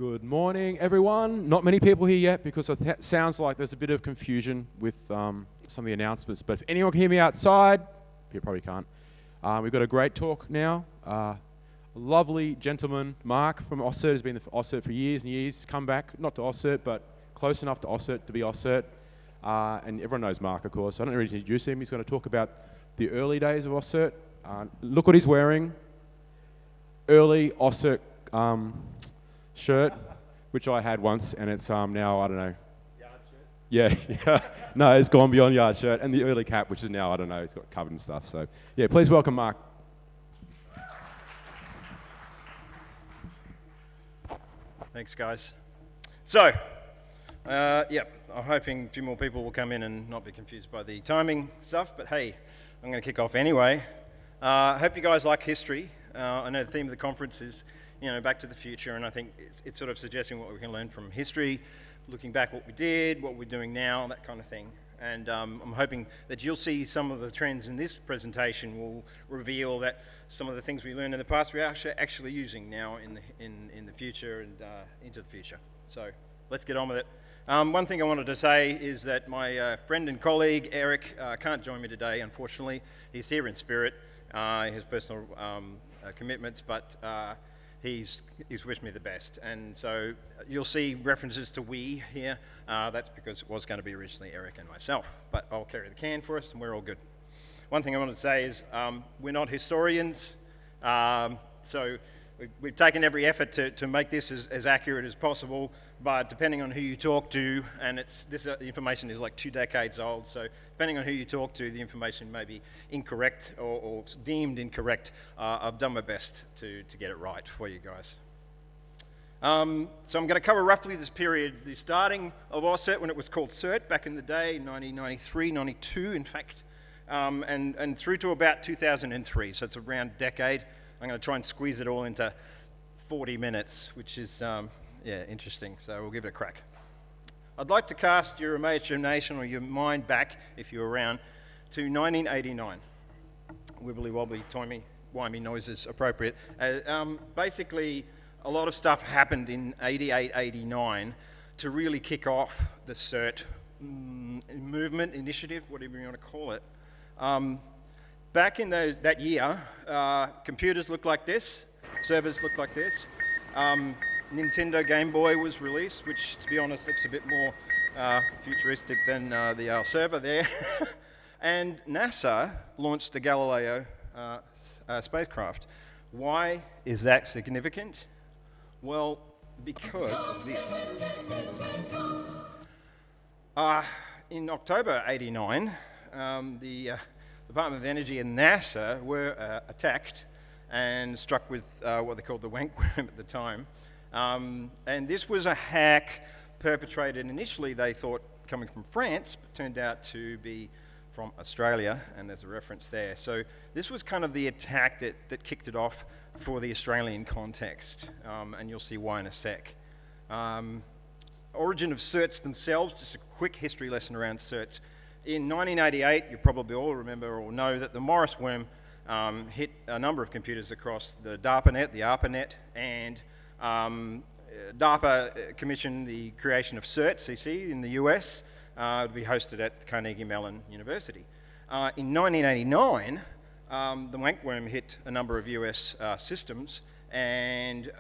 Good morning, everyone. Not many people here yet because it sounds like there's a bit of confusion with some of the announcements. But if anyone can hear me outside, you probably can't. We've got a great talk now. A lovely gentleman, Mark from AusCERT, has been at AusCERT for years and years. He's come back, not to AusCERT, but close enough to AusCERT to be AusCERT. And everyone knows Mark, of course. I don't really need to introduce him. He's going to talk about the early days of AusCERT. Look what he's wearing. Early AusCERT shirt, which I had once, and it's now, I don't know. Yard shirt? Yeah. No, it's gone beyond yard shirt. And the early cap, which is now, I don't know, it's got covered and stuff. So, yeah, please welcome Mark. Thanks, guys. So, I'm hoping a few more people will come in and not be confused by the timing stuff, but hey, I'm going to kick off anyway. I hope you guys like history. I know the theme of the conference is, back to the future, and I think it's sort of suggesting what we can learn from history, looking back what we did, what we're doing now, that kind of thing. And I'm hoping that you'll see some of the trends in this presentation will reveal that some of the things we learned in the past we're actually using now in the future and into the future. So let's get on with it. One thing I wanted to say is that my friend and colleague, Eric, can't join me today, unfortunately. He's here in spirit. He has personal commitments, but he's wished me the best. And so you'll see references to we here. That's because it was going to be originally Eric and myself, but I'll carry the can for us and we're all good. One thing I want to say is we're not historians, so we've taken every effort to make this as accurate as possible, but depending on who you talk to, and this information is like 2 decades old, so depending on who you talk to, the information may be incorrect or deemed incorrect. I've done my best to get it right for you guys. So I'm going to cover roughly this period, the starting of AusCERT when it was called CERT back in the day, 1993, 92 in fact, and through to about 2003, so it's around a decade. I'm going to try and squeeze it all into 40 minutes, which is, interesting, so we'll give it a crack. I'd like to cast your imagination or your mind back, if you're around, to 1989. Wibbly wobbly, timey-wimey noises appropriate. Basically, a lot of stuff happened in 88, 89 to really kick off the CERT movement, initiative, whatever you want to call it. Back in that year, computers looked like this, servers looked like this. Nintendo Game Boy was released, which, to be honest, looks a bit more futuristic than the server there. And NASA launched the Galileo spacecraft. Why is that significant? Well, because of this. In October '89, the Department of Energy and NASA were attacked and struck with what they called the wank worm at the time. And this was a hack perpetrated initially, they thought, coming from France, but turned out to be from Australia, and there's a reference there. So this was kind of the attack that kicked it off for the Australian context, and you'll see why in a sec. Origin of certs themselves, just a quick history lesson around certs. In 1988, you probably all remember or know that the Morris worm hit a number of computers across the DARPANet, the ARPANET, and DARPA commissioned the creation of CERT, CC, in the US, to be hosted at Carnegie Mellon University. In 1989, the wank worm hit a number of US systems, and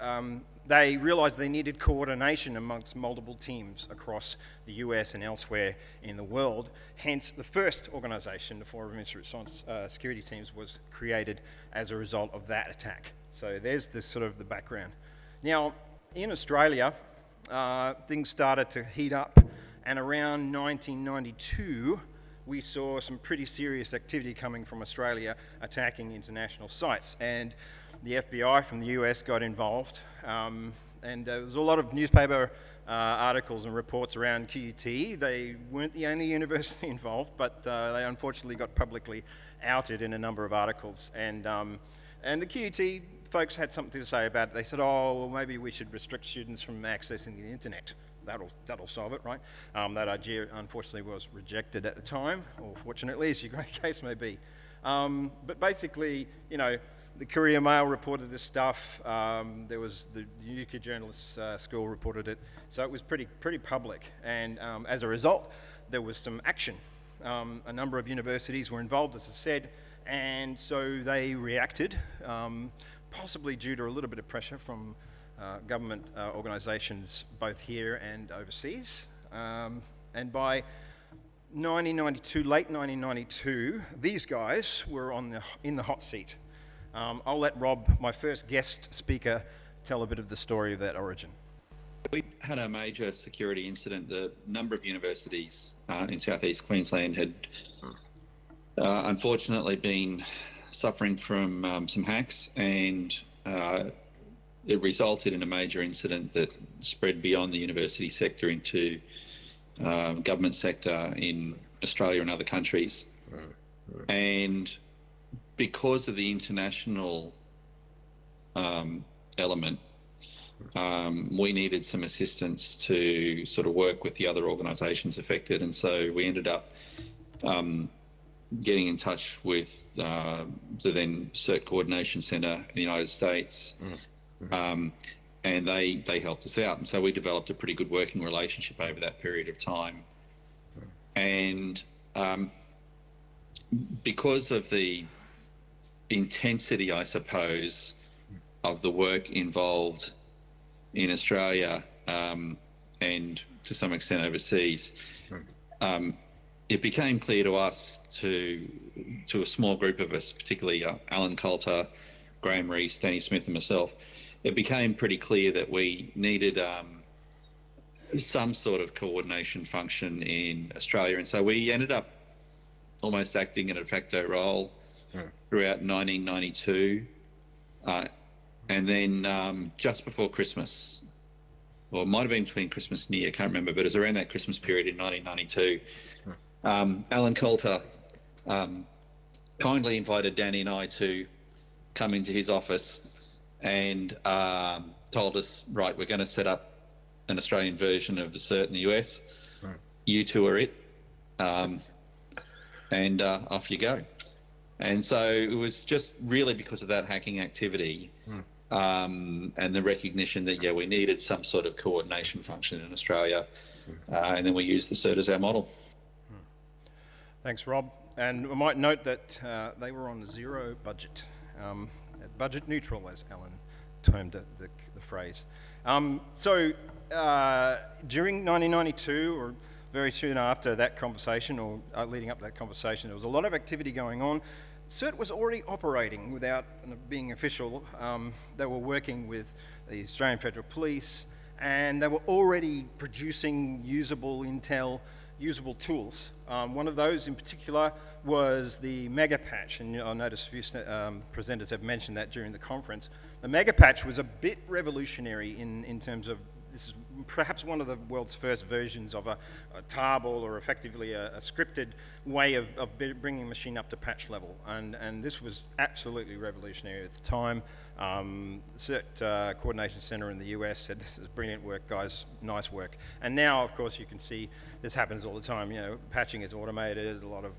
they realized they needed coordination amongst multiple teams across the US and elsewhere in the world. Hence, the first organization, the Forum of Incident Response Security Teams, was created as a result of that attack. So there's the sort of the background. Now, in Australia, things started to heat up, and around 1992, we saw some pretty serious activity coming from Australia attacking international sites. And the FBI from the US got involved, and there was a lot of newspaper articles and reports around QUT. They weren't the only university involved, but they unfortunately got publicly outed in a number of articles. And the QUT folks had something to say about it. They said, oh, well, maybe we should restrict students from accessing the internet. That'll solve it, right? That idea, unfortunately, was rejected at the time, or fortunately, as your great case may be. But basically, you know, the Courier Mail reported this stuff. There was the UK Journalists School reported it. So it was pretty public. And as a result, there was some action. A number of universities were involved, as I said, and so they reacted, possibly due to a little bit of pressure from government organisations both here and overseas. And by 1992, late 1992, these guys were in the hot seat. I'll let Rob, my first guest speaker, tell a bit of the story of that origin. We had a major security incident. The number of universities in southeast Queensland had unfortunately been suffering from some hacks, and it resulted in a major incident that spread beyond the university sector into government sector in Australia and other countries. And because of the international element, we needed some assistance to sort of work with the other organisations affected, and so we ended up getting in touch with the then CERT Coordination Centre in the United States, and they helped us out. And so we developed a pretty good working relationship over that period of time. And because of the intensity, I suppose, of the work involved in Australia and to some extent overseas, it became clear to us, to a small group of us, particularly Alan Coulter, Graham Rees, Danny Smith and myself, it became pretty clear that we needed some sort of coordination function in Australia. And so we ended up almost acting in a de facto role throughout 1992. And then just before Christmas, or it might have been between Christmas and New Year, I can't remember, but it was around that Christmas period in 1992, Alan Coulter kindly invited Danny and I to come into his office and told us, right, we're going to set up an Australian version of the CERT in the US. You two are it. And off you go. And so it was just really because of that hacking activity and the recognition that, yeah, we needed some sort of coordination function in Australia. And then we used the CERT as our model. Thanks, Rob. And I might note that they were on zero budget, budget neutral, as Alan termed the phrase. So during 1992, or very soon after that conversation, or leading up to that conversation, there was a lot of activity going on. CERT was already operating without being official. They were working with the Australian Federal Police, and they were already producing usable intel, usable tools. One of those in particular was the mega patch, and I noticed a few presenters have mentioned that during the conference. The mega patch was a bit revolutionary in terms of, this is perhaps one of the world's first versions of a tarball, or effectively a scripted way of bringing a machine up to patch level. And this was absolutely revolutionary at the time. CERT Coordination Center in the US said, this is brilliant work, guys, nice work. And now, of course, you can see this happens all the time. You know, patching is automated. A lot of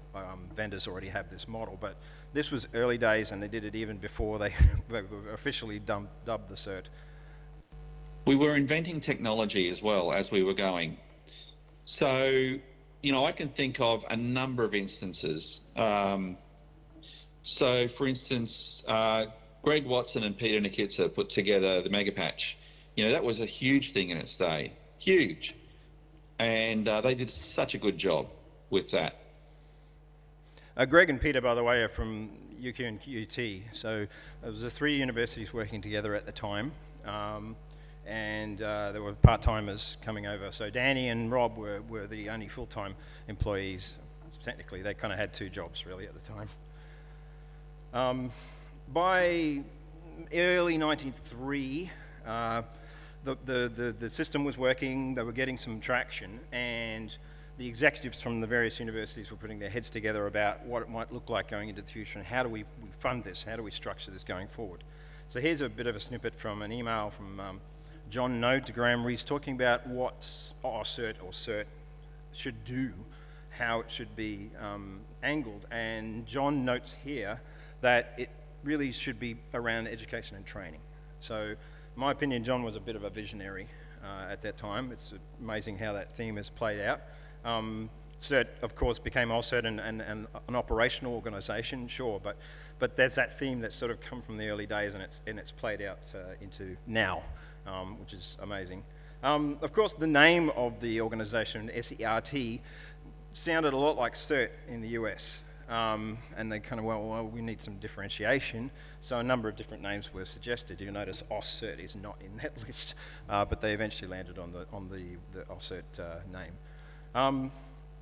vendors already have this model, but this was early days, and they did it even before they were officially dubbed the CERT. We were inventing technology as well as we were going. So, you know, I can think of a number of instances. So, for instance, Greg Watson and Peter Nikitsa put together the mega patch. You know, that was a huge thing in its day, huge. And they did such a good job with that. Greg and Peter, by the way, are from UK and QUT. So there was the three universities working together at the time. And there were part-timers coming over. So Danny and Rob were the only full-time employees. Technically, they kind of had two jobs, really, at the time. By early 1993, the system was working, they were getting some traction, and the executives from the various universities were putting their heads together about what it might look like going into the future, and how do we fund this, how do we structure this going forward. So here's a bit of a snippet from an email from John Note to Graham Rees talking about what AusCERT or CERT should do, how it should be angled. And John notes here that it really should be around education and training. So, in my opinion, John was a bit of a visionary at that time. It's amazing how that theme has played out. CERT, of course, became AusCERT and an operational organisation, sure, but there's that theme that's sort of come from the early days, and it's played out into now, which is amazing. Of course, the name of the organisation, SERT, sounded a lot like CERT in the US. And they kind of, well, we need some differentiation. So a number of different names were suggested. You'll notice AusCERT is not in that list, but they eventually landed on the AusCERT name.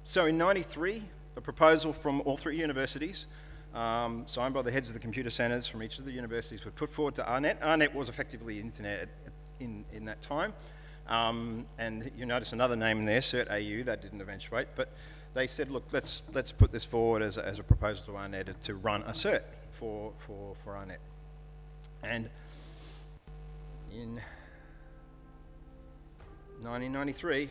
So in '93, a proposal from all three universities, signed by the heads of the computer centres from each of the universities, were put forward to ARNet. ARNet was effectively internet in that time. And you notice another name in there, CERT AU, that didn't eventuate, but they said, look, let's put this forward as a proposal to ARNet to run a CERT for ARNet. And in 1993,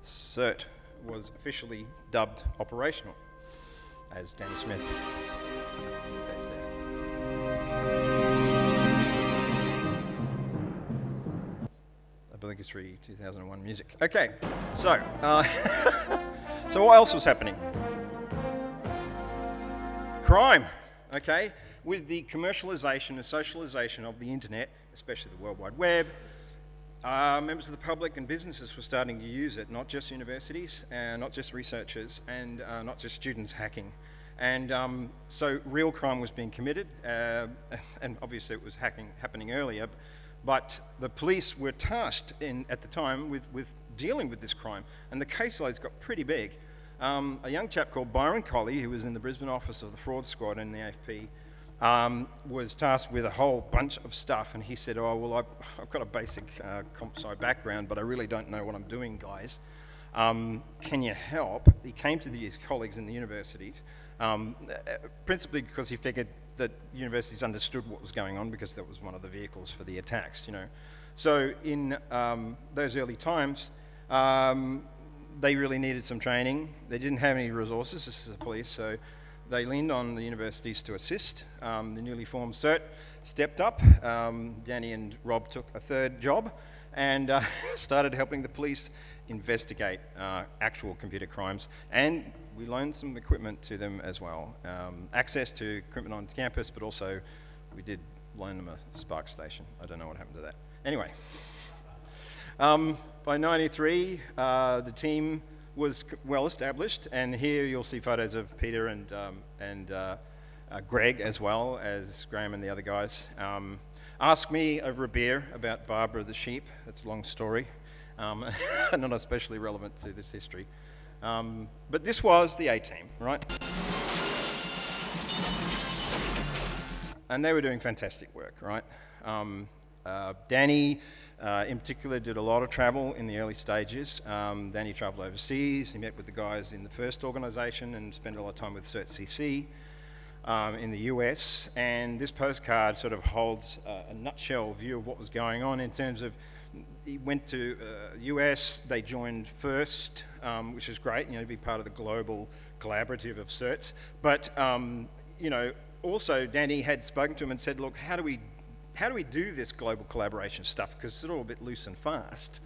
CERT was officially dubbed operational, as Danny Smith indicates there. Obligatory 2001 music. Okay, so so what else was happening? Crime, okay? With the commercialization and socialization of the internet, especially the World Wide Web, members of the public and businesses were starting to use it, not just universities, not just researchers, and not just students hacking. And so real crime was being committed, and obviously it was happening earlier, but the police were tasked at the time with dealing with this crime, and the caseloads got pretty big. A young chap called Byron Colley, who was in the Brisbane office of the fraud squad in the AFP, was tasked with a whole bunch of stuff, and he said, oh, well, I've got a basic comp sci background, but I really don't know what I'm doing, guys. Can you help? He came to his colleagues in the university, principally because he figured that universities understood what was going on, because that was one of the vehicles for the attacks, you know. So in those early times, they really needed some training. They didn't have any resources, this is the police, so they leaned on the universities to assist. The newly formed CERT stepped up. Danny and Rob took a third job and started helping the police investigate actual computer crimes, and we loaned some equipment to them as well. Access to equipment on campus, but also we did loan them a Spark station. I don't know what happened to that. Anyway, by '93, the team was well established, and here you'll see photos of Peter and Greg, as well as Graham and the other guys. Ask me over a beer about Barbara the sheep. That's a long story, not especially relevant to this history. But this was the A-team, right? And they were doing fantastic work, right? Danny, in particular, did a lot of travel in the early stages. Danny traveled overseas. He met with the guys in the first organisation and spent a lot of time with CERT-CC in the US. And this postcard sort of holds a nutshell view of what was going on in terms of, he went to US, they joined first, which is great, you know, to be part of the global collaborative of CERTs. But, you know, also Danny had spoken to him and said, look, how do we do this global collaboration stuff? Because it's all a bit loose and fast.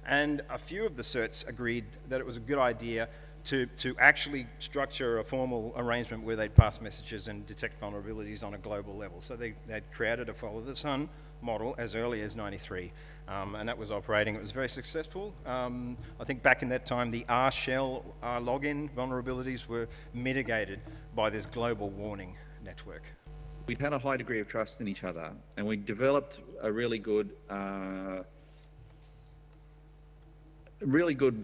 And a few of the CERTs agreed that it was a good idea to actually structure a formal arrangement where they'd pass messages and detect vulnerabilities on a global level. So they'd created a follow the sun model as early as '93, and that was operating. It was very successful. I think back in that time, the R shell, R login vulnerabilities were mitigated by this global warning network. We'd had a high degree of trust in each other, and we developed a really good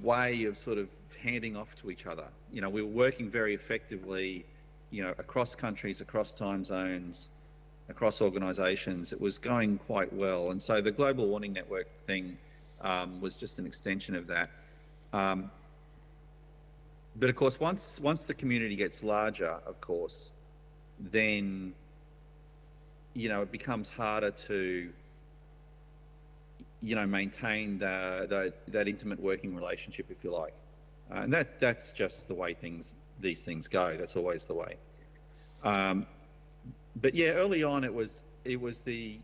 way of sort of handing off to each other. You know, we were working very effectively, you know, across countries, across time zones, across organisations. It was going quite well, and so the global warning network thing was just an extension of that. But of course, once the community gets larger, of course, then, you know, it becomes harder to, you know, maintain that intimate working relationship, if you like. And that's just the way these things go. That's always the way. But yeah, early on it was the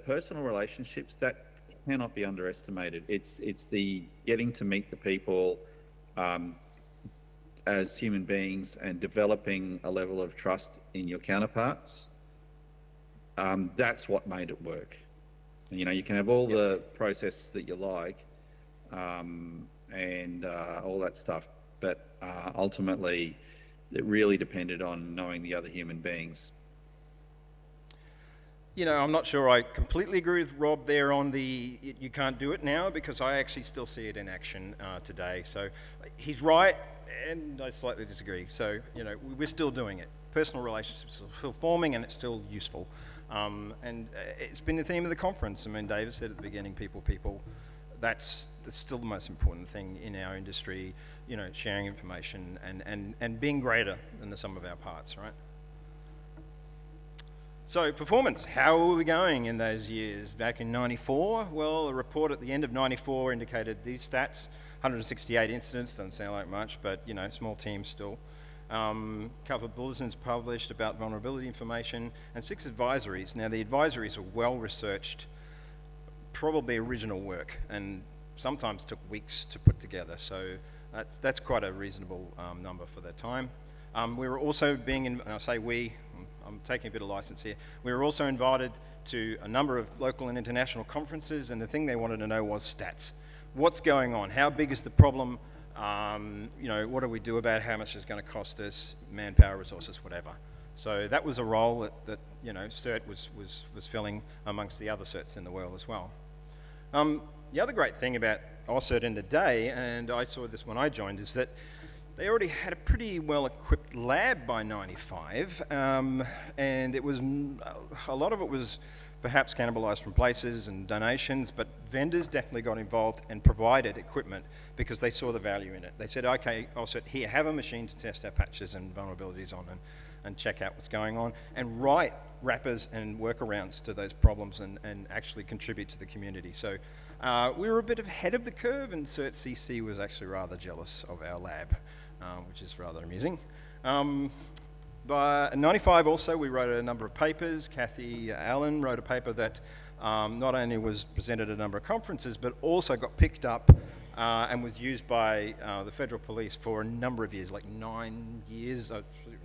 personal relationships that cannot be underestimated. It's the getting to meet the people as human beings and developing a level of trust in your counterparts. That's what made it work. And, you can have all the process that you like and all that stuff, but ultimately it really depended on knowing the other human beings. I'm not sure I completely agree with Rob there on you can't do it now, because I actually still see it in action today. So he's right, and I slightly disagree. So, we're still doing it. Personal relationships are still forming, and it's still useful. And it's been the theme of the conference. I mean, David said at the beginning, people. That's still the most important thing in our industry, sharing information and being greater than the sum of our parts, right? So performance, how were we going in those years? Back in 94, well, a report at the end of 94 indicated these stats: 168 incidents, doesn't sound like much, but small team still. Couple of bulletins published about vulnerability information, and 6 advisories. Now the advisories are well researched, probably original work, and sometimes took weeks to put together, so that's quite a reasonable number for that time. We were also and I say we, I'm taking a bit of license here, we were also invited to a number of local and international conferences, and the thing they wanted to know was stats. What's going on? How big is the problem? What do we do about it? How much is it going to cost us? Manpower, resources, whatever. So that was a role that CERT was filling amongst the other CERTs in the world as well. The other great thing about AusCERT in the day, and I saw this when I joined, is that they already had a pretty well-equipped lab by 95, and it was a lot of it was perhaps cannibalized from places and donations, but vendors definitely got involved and provided equipment because they saw the value in it. They said, okay, AusCERT, here, have a machine to test our patches and vulnerabilities on and check out what's going on, and write wrappers and workarounds to those problems and actually contribute to the community. So we were a bit ahead of the curve, and CERT CC was actually rather jealous of our lab, which is rather amusing. By 95 also, we wrote a number of papers. Kathy Allen wrote a paper that not only was presented at a number of conferences, but also got picked up and was used by the federal police for a number of years, like 9 years,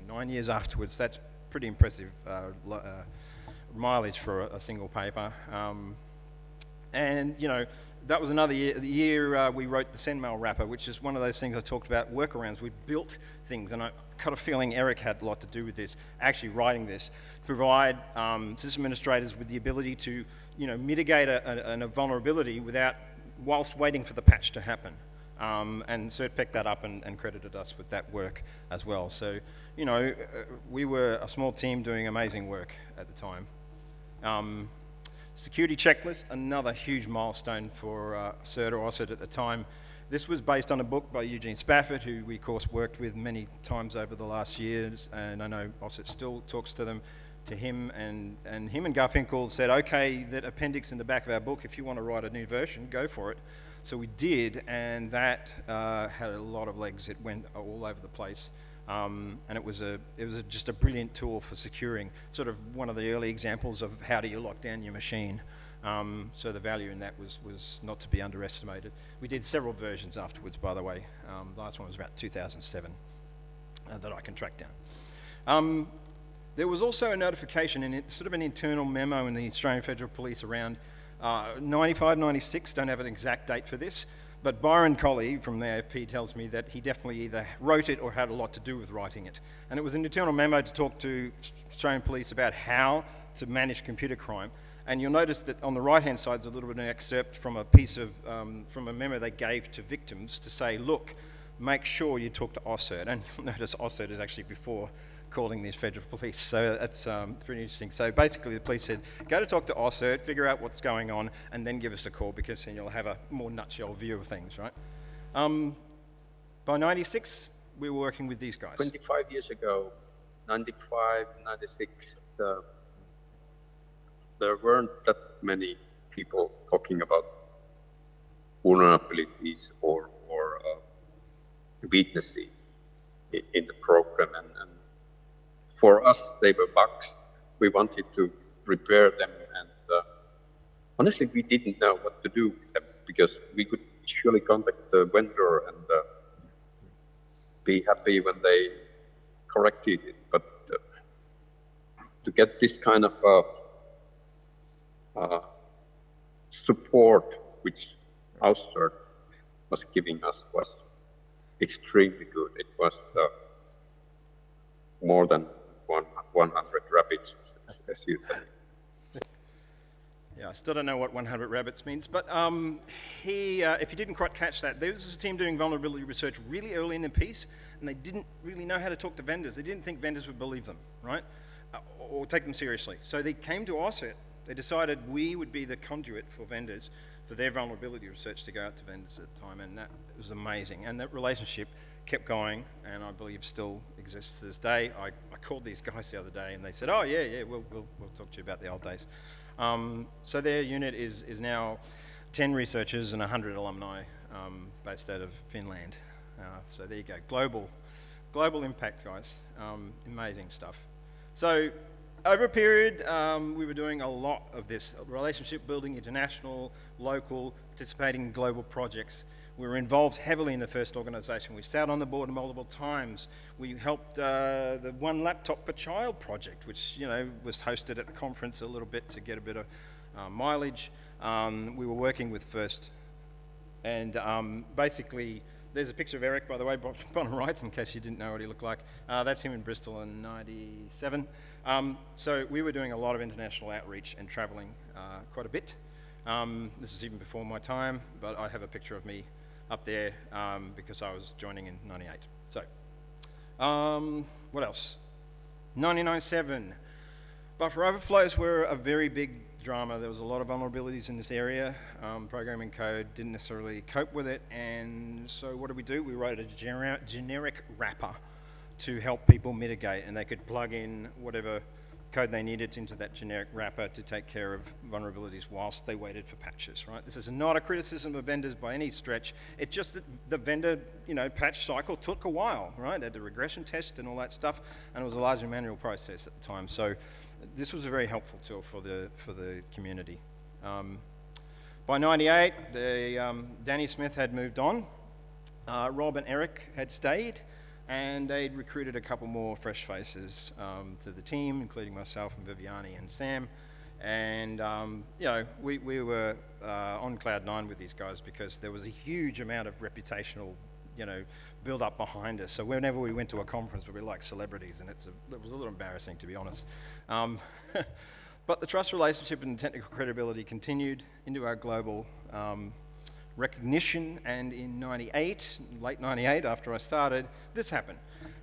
9 years afterwards. That's pretty impressive mileage for a single paper. And that was another year we wrote the SendMail wrapper, which is one of those things I talked about, workarounds. We built things, and I got a feeling Eric had a lot to do with this, actually writing this, to provide system administrators with the ability to mitigate a vulnerability whilst waiting for the patch to happen. And CERT picked that up and credited us with that work as well. So, we were a small team doing amazing work at the time. Security checklist, another huge milestone for CERT or AusCERT at the time. This was based on a book by Eugene Spafford, who we, of course, worked with many times over the last years, and I know AusCERT still talks to him, and him and Garfinkel said, okay, that appendix in the back of our book, if you want to write a new version, go for it. So we did, and that had a lot of legs. It went all over the place. And it was just a brilliant tool for securing, sort of one of the early examples of how do you lock down your machine. So the value in that was not to be underestimated. We did several versions afterwards, by the way. The last one was about 2007 that I can track down. There was also a notification, and it's sort of an internal memo in the Australian Federal Police around 95, 96, don't have an exact date for this, but Byron Colley from the AFP tells me that he definitely either wrote it or had a lot to do with writing it. And it was an internal memo to talk to Australian police about how to manage computer crime. And you'll notice that on the right-hand side is a little bit of an excerpt from a piece of, from a memo they gave to victims to say, look, make sure you talk to AusCERT. And you'll notice AusCERT is actually before calling these federal police. So that's pretty interesting. So basically the police said, go to talk to AusCERT, figure out what's going on, and then give us a call, because then you'll have a more nutshell view of things, right? By 96, we were working with these guys. 25 years ago, 95, 96, there weren't that many people talking about vulnerabilities or weaknesses in the program, and for us they were bugs. We wanted to repair them, and honestly we didn't know what to do with them, because we could surely contact the vendor and be happy when they corrected it, but to get this kind of support which AusCERT was giving us was extremely good. It was more than 100 rabbits, as you said. Yeah, I still don't know what 100 rabbits means, but if you didn't quite catch that, there was a team doing vulnerability research really early in the piece, and they didn't really know how to talk to vendors. They didn't think vendors would believe them, right? Or take them seriously. So they came to AusCERT. They decided we would be the conduit for vendors for their vulnerability research to go out to vendors at the time, and that was amazing. And that relationship kept going, and I believe still exists to this day. I called these guys the other day, and they said, "Oh yeah, we'll talk to you about the old days." So their unit is now 10 researchers and 100 alumni based out of Finland. So there you go, global impact, guys. Amazing stuff. So over a period, we were doing a lot of this, relationship building, international, local, participating in global projects. We were involved heavily in the first organization. We sat on the board multiple times. We helped the One Laptop Per Child project, which was hosted at the conference a little bit to get a bit of mileage. We were working with First, and basically, there's a picture of Eric, by the way, bottom right, in case you didn't know what he looked like. That's him in Bristol in '97. So we were doing a lot of international outreach and traveling quite a bit. This is even before my time, but I have a picture of me up there because I was joining in '98. So, what else? 1997. Buffer overflows were a very big drama. There was a lot of vulnerabilities in this area. Programming code didn't necessarily cope with it, and so what did we do? We wrote a generic wrapper to help people mitigate, and they could plug in whatever code they needed into that generic wrapper to take care of vulnerabilities whilst they waited for patches, right? This is not a criticism of vendors by any stretch. It's just that the vendor, patch cycle took a while, right? They had the regression test and all that stuff, and it was a largely manual process at the time. So this was a very helpful tool for the community. By '98, Danny Smith had moved on. Rob and Eric had stayed, and they'd recruited a couple more fresh faces to the team, including myself and Viviani and Sam. And we were on cloud nine with these guys because there was a huge amount of reputational, build up behind us. So whenever we went to a conference, we were like celebrities, and it was a little embarrassing, to be honest. But the trust relationship and technical credibility continued into our global recognition, and in '98, late '98, after I started, this happened.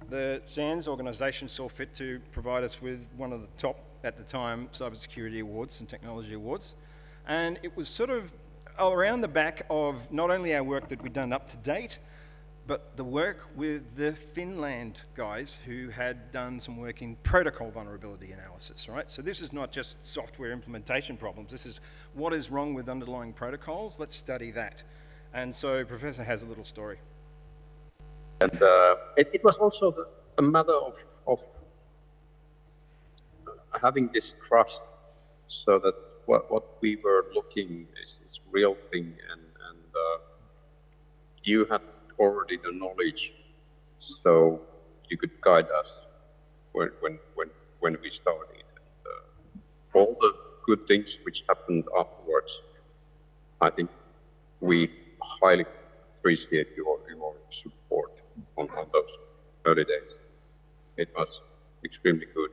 The SANS organization saw fit to provide us with one of the top, at the time, cybersecurity awards and technology awards. And it was sort of around the back of not only our work that we'd done up to date, but the work with the Finland guys who had done some work in protocol vulnerability analysis, right? So this is not just software implementation problems. This is what is wrong with underlying protocols. Let's study that. And so Professor has a little story. And it was also a matter of having this trust, so that what we were looking is real thing, and you had already the knowledge, so you could guide us when we started. And, all the good things which happened afterwards, I think we highly appreciate your support on those early days. It was extremely good.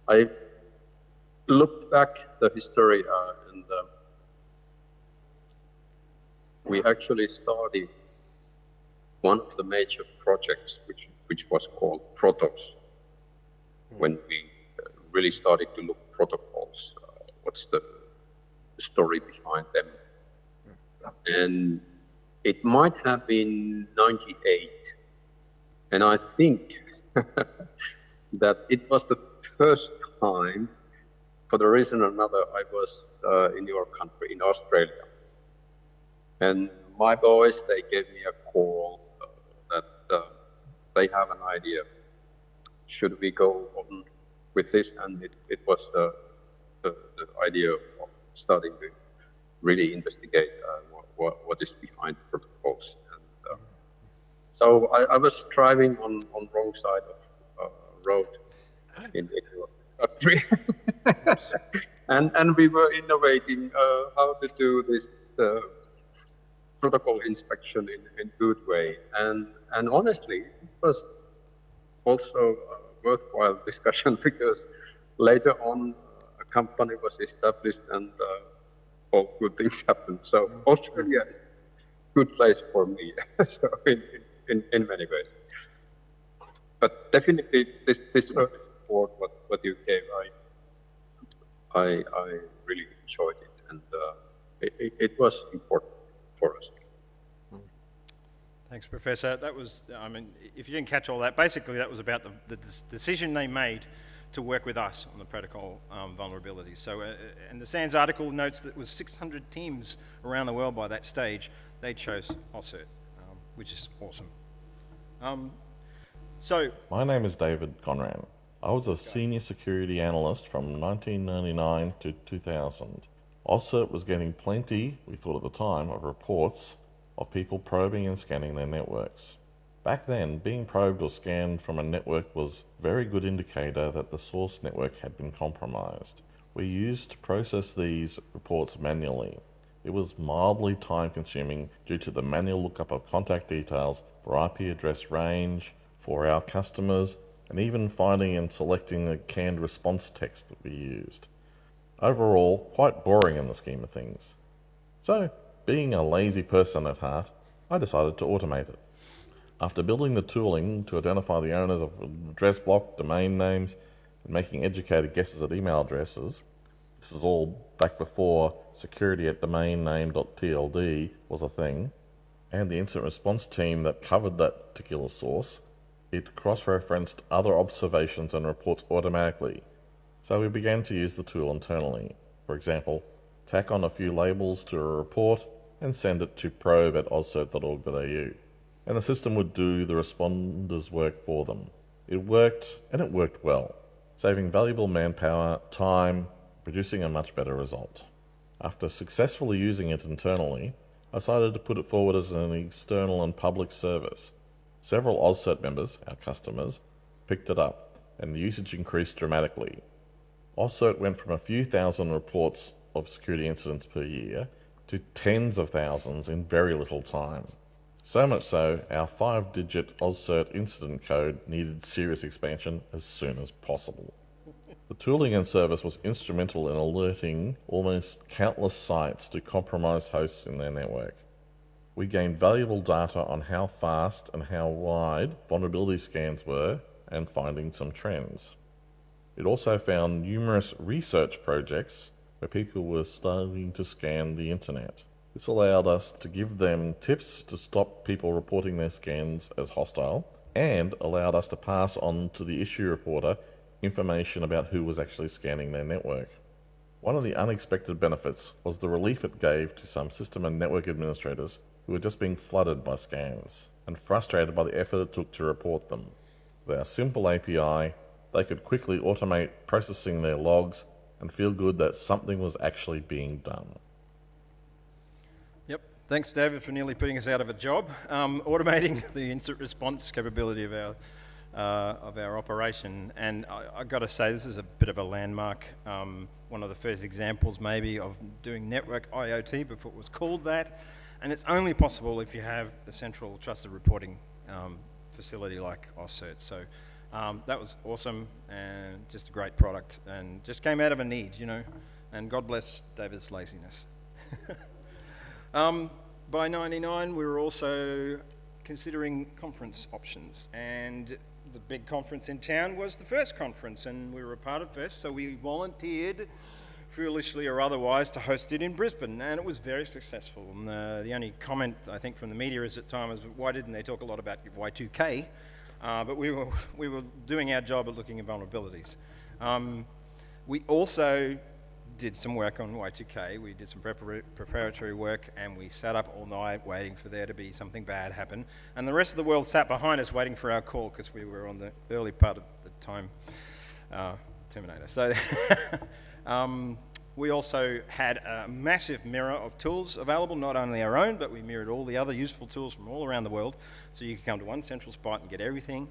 I looked back the history and we actually started one of the major projects, which was called Protos, when we really started to look protocols. What's the story behind them? And it might have been '98, and I think that it was the first time, for the reason or another, I was in your country, in Australia. And my boys, they gave me a call they have an idea. Should we go on with this? And it was the idea of starting to really investigate what is behind protocols. And so I was driving on wrong side of road in your country, and we were innovating how to do this protocol inspection in good way. And honestly, it was also a worthwhile discussion because later on a company was established and all good things happened. So Australia is a good place for me, so in many ways. But definitely this early support, what you gave, I really enjoyed it, and it was important for us. Thanks, Professor. That was, I mean, if you didn't catch all that, basically that was about the decision they made to work with us on the protocol vulnerabilities. So, and the SANS article notes that it was 600 teams around the world by that stage. They chose AusCERT, which is awesome. My name is David Conran. I was a senior security analyst from 1999 to 2000. AusCERT was getting plenty, we thought at the time, of reports of people probing and scanning their networks. Back then, being probed or scanned from a network was a very good indicator that the source network had been compromised. We used to process these reports manually. It was mildly time-consuming due to the manual lookup of contact details for IP address range, for our customers, and even finding and selecting the canned response text that we used. Overall, quite boring in the scheme of things. So, being a lazy person at heart, I decided to automate it. After building the tooling to identify the owners of address block, domain names, and making educated guesses at email addresses, this is all back before security@domainname.tld was a thing, and the incident response team that covered that particular source, it cross-referenced other observations and reports automatically. So we began to use the tool internally. For example, tack on a few labels to a report and send it to probe@auscert.org.au. And the system would do the responders' work for them. It worked, and it worked well, saving valuable manpower, time, producing a much better result. After successfully using it internally, I decided to put it forward as an external and public service. Several AusCERT members, our customers, picked it up, and the usage increased dramatically. AusCERT went from a few thousand reports of security incidents per year to tens of thousands in very little time. So much so, our 5-digit AusCERT incident code needed serious expansion as soon as possible. The tooling and service was instrumental in alerting almost countless sites to compromised hosts in their network. We gained valuable data on how fast and how wide vulnerability scans were and finding some trends. It also found numerous research projects where people were starting to scan the internet. This allowed us to give them tips to stop people reporting their scans as hostile, and allowed us to pass on to the issue reporter information about who was actually scanning their network. One of the unexpected benefits was the relief it gave to some system and network administrators who were just being flooded by scans and frustrated by the effort it took to report them. With our simple API, they could quickly automate processing their logs and feel good that something was actually being done. Yep. Thanks, David, for nearly putting us out of a job. Automating the instant response capability of our operation. And I've got to say, this is a bit of a landmark. One of the first examples, maybe, of doing network IoT before it was called that. And it's only possible if you have a central trusted reporting facility like AusCERT. So that was awesome and just a great product and just came out of a need, you know. And God bless David's laziness. By '99, we were also considering conference options, and the big conference in town was the FIRST conference, and we were a part of FIRST, so we volunteered, foolishly or otherwise, to host it in Brisbane, and it was very successful. And the only comment, I think, from the media at the time was, why didn't they talk a lot about Y2K? But we were doing our job at looking at vulnerabilities. We also did some work on Y2K. We did some preparatory work, and we sat up all night waiting for there to be something bad happen. And the rest of the world sat behind us waiting for our call because we were on the early part of the time Terminator. So we also had a massive mirror of tools available, not only our own, but we mirrored all the other useful tools from all around the world. So you could come to one central spot and get everything.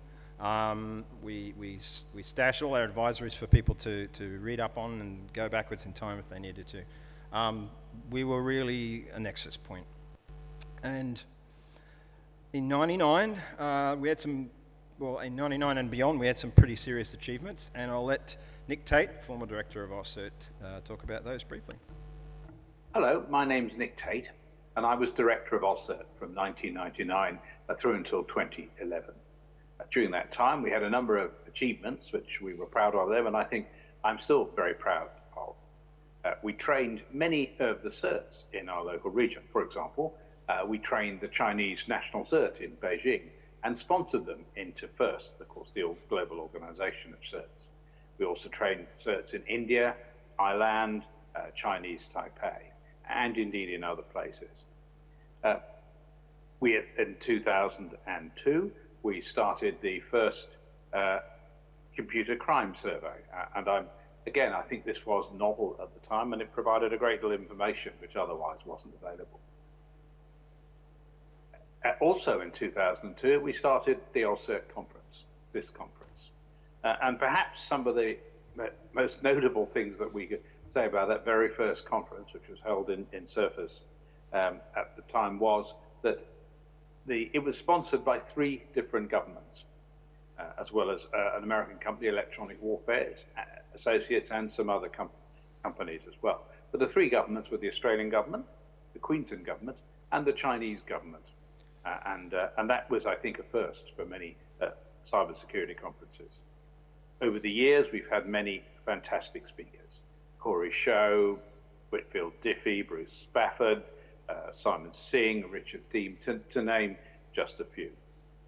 We stashed all our advisories for people to read up on and go backwards in time if they needed to. We were really a nexus point. And in 99, we had some, well, in 99 and beyond, we had some pretty serious achievements, and I'll let Nick Tate, former director of AusCERT, talk about those briefly. Hello, my name's Nick Tate, and I was director of AusCERT from 1999 through until 2011. During that time, we had a number of achievements which we were proud of them, and I think I'm still very proud of. We trained many of the certs in our local region. For example, we trained the Chinese National Cert in Beijing and sponsored them into FIRST, of course, the global organization of certs. We also trained certs in India, Thailand, Chinese Taipei, and indeed in other places. In 2002, we started the first computer crime survey. And I think this was novel at the time, and it provided a great deal of information which otherwise wasn't available. Also in 2002, we started the AusCERT conference, this conference. And perhaps some of the most notable things that we could say about that very first conference, which was held in Surface at the time, was that it was sponsored by 3 different governments, as well as an American company, Electronic Warfare Associates, and some other companies as well. But the 3 governments were the Australian government, the Queensland government, and the Chinese government. And that was, I think, a first for many cybersecurity conferences. Over the years, we've had many fantastic speakers. Corey Show, Whitfield Diffie, Bruce Spafford, Simon Singh, Richard Deem, to name just a few.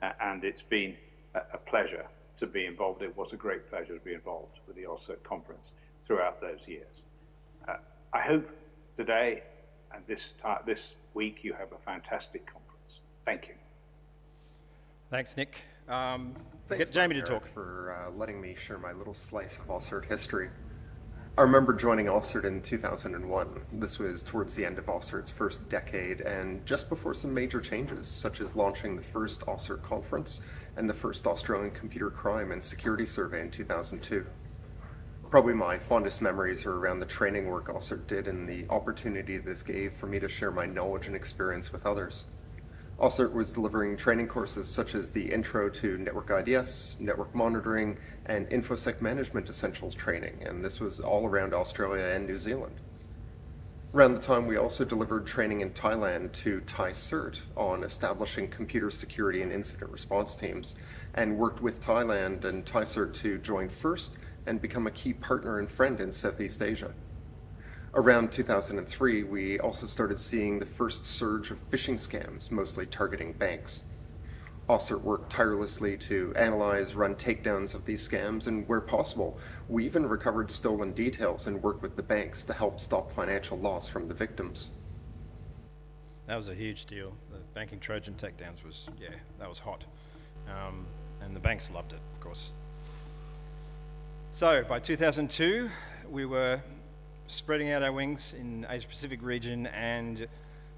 And it's been a pleasure to be involved. It was a great pleasure to be involved with the AusCERT conference throughout those years. I hope today and this week you have a fantastic conference. Thank you. Thanks, Nick. Thanks, Get Jamie to talk. For letting me share my little slice of AusCERT history. I remember joining AusCERT in 2001. This was towards the end of AusCERT's first decade and just before some major changes, such as launching the first AusCERT conference and the first Australian Computer Crime and Security Survey in 2002. Probably my fondest memories are around the training work AusCERT did and the opportunity this gave for me to share my knowledge and experience with others. AusCERT was delivering training courses such as the Intro to Network IDS, Network Monitoring, and InfoSec Management Essentials training, and this was all around Australia and New Zealand. Around the time, we also delivered training in Thailand to Thai CERT on establishing computer security and incident response teams, and worked with Thailand and Thai CERT to join FIRST and become a key partner and friend in Southeast Asia. Around 2003, we also started seeing the first surge of phishing scams, mostly targeting banks. AusCERT worked tirelessly to analyze, run takedowns of these scams, and where possible, we even recovered stolen details and worked with the banks to help stop financial loss from the victims. That was a huge deal. The banking Trojan takedowns was, that was hot. And the banks loved it, of course. So by 2002, we were spreading out our wings in the Asia-Pacific region, and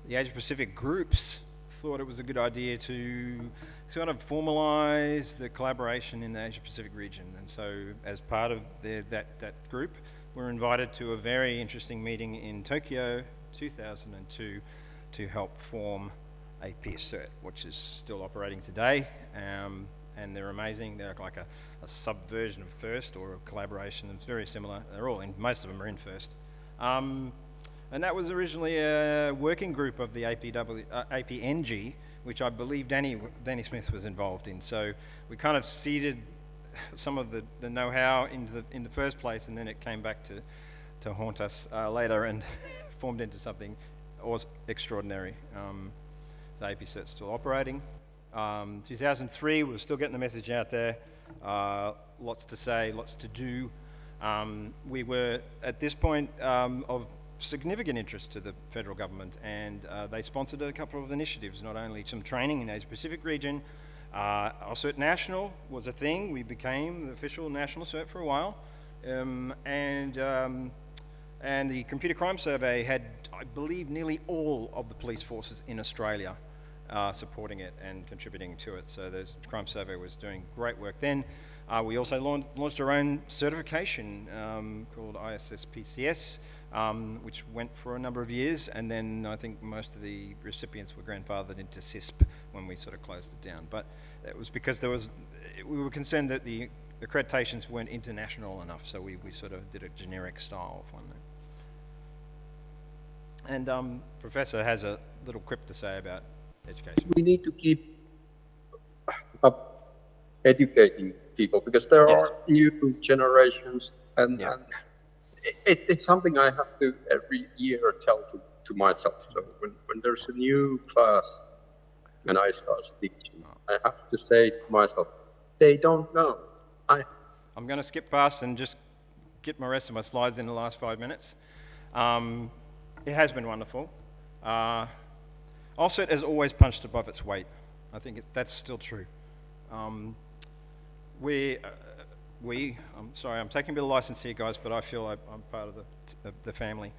the Asia-Pacific groups thought it was a good idea to sort of formalize the collaboration in the Asia-Pacific region. And so as part of that group, we're invited to a very interesting meeting in Tokyo, 2002, to help form AusCERT, which is still operating today. And they're amazing. They're like a subversion of FIRST, or a collaboration. It's very similar. They're all in, most of them are in FIRST. And that was originally a working group of the APNG, which I believe Danny Smith was involved in. So we kind of seeded some of the know-how in the first place, and then it came back to haunt us later and formed into something extraordinary. The AusCERT's still operating. 2003, we were still getting the message out there. Lots to say, lots to do. We were, at this point, of significant interest to the federal government, and they sponsored a couple of initiatives, not only some training in the Asia-Pacific region. AusCERT National was a thing. We became the official national cert for a while. And the Computer Crime Survey had, I believe, nearly all of the police forces in Australia supporting it and contributing to it. So the Crime Survey was doing great work then. We also launched our own certification called ISSPCS, which went for a number of years, and then I think most of the recipients were grandfathered into CISP when we sort of closed it down. But it was because we were concerned that the accreditations weren't international enough, so we sort of did a generic style of one. And Professor has a little quip to say about education. We need to keep up educating people, because there are new generations, and it's something I have to every year tell to myself. So when there's a new class and I start teaching, I have to say to myself, they don't know. I'm going to skip past and just get my rest of my slides in the last 5 minutes. It has been wonderful. AusCERT has always punched above its weight. I think that's still true. I'm sorry, I'm taking a bit of license here, guys, but I feel I'm part of the family.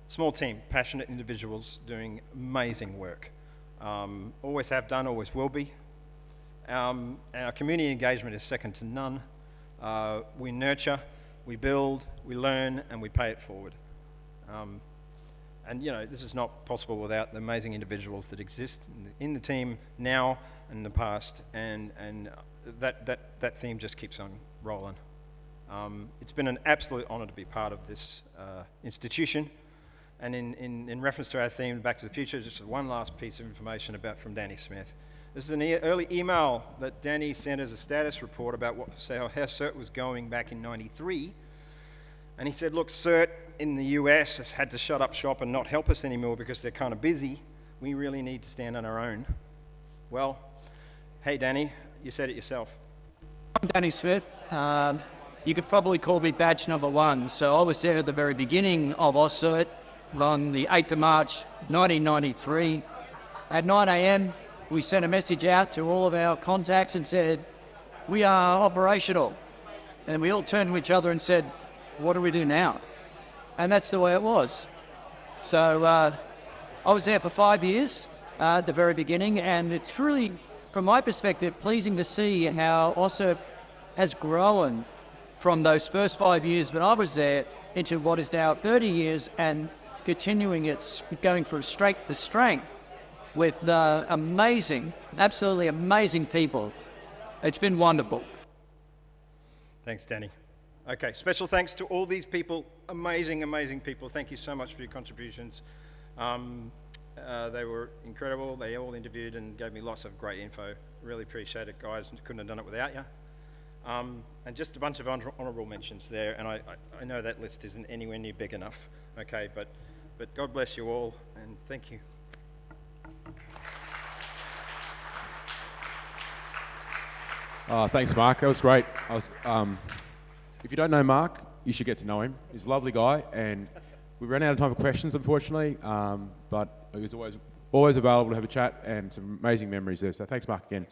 Small team, passionate individuals doing amazing work. Always have done, always will be. Our community engagement is second to none. We nurture, we build, we learn, and we pay it forward. And you know, this is not possible without the amazing individuals that exist in the team now and in the past, and that theme just keeps on rolling. It's been an absolute honor to be part of this institution. And in reference to our theme, Back to the Future, just one last piece of information from Danny Smith. This is an early email that Danny sent as a status report about how CERT was going back in '93. And he said, look, CERT in the US has had to shut up shop and not help us anymore because they're kind of busy. We really need to stand on our own. Well, hey, Danny, you said it yourself. I'm Danny Smith. You could probably call me badge number 1. So I was there at the very beginning of AusCERT on the 8th of March, 1993. At 9 a.m., we sent a message out to all of our contacts and said, we are operational. And we all turned to each other and said, what do we do now? And that's the way it was. So I was there for 5 years at the very beginning, and it's really, from my perspective, pleasing to see how AusCERT has grown from those first 5 years when I was there into what is now 30 years and continuing its going from strength to strength with amazing, absolutely amazing people. It's been wonderful. Thanks, Danny. Okay, special thanks to all these people, amazing, amazing people. Thank you so much for your contributions. They were incredible. They all interviewed and gave me lots of great info. Really appreciate it, guys. Couldn't have done it without you. And just a bunch of honourable mentions there, and I know that list isn't anywhere near big enough, okay, but God bless you all, and thank you. Thanks, Mark. That was great. If you don't know Mark, you should get to know him. He's a lovely guy, and we ran out of time for questions, unfortunately, but he was always available to have a chat, and some amazing memories there. So thanks, Mark, again.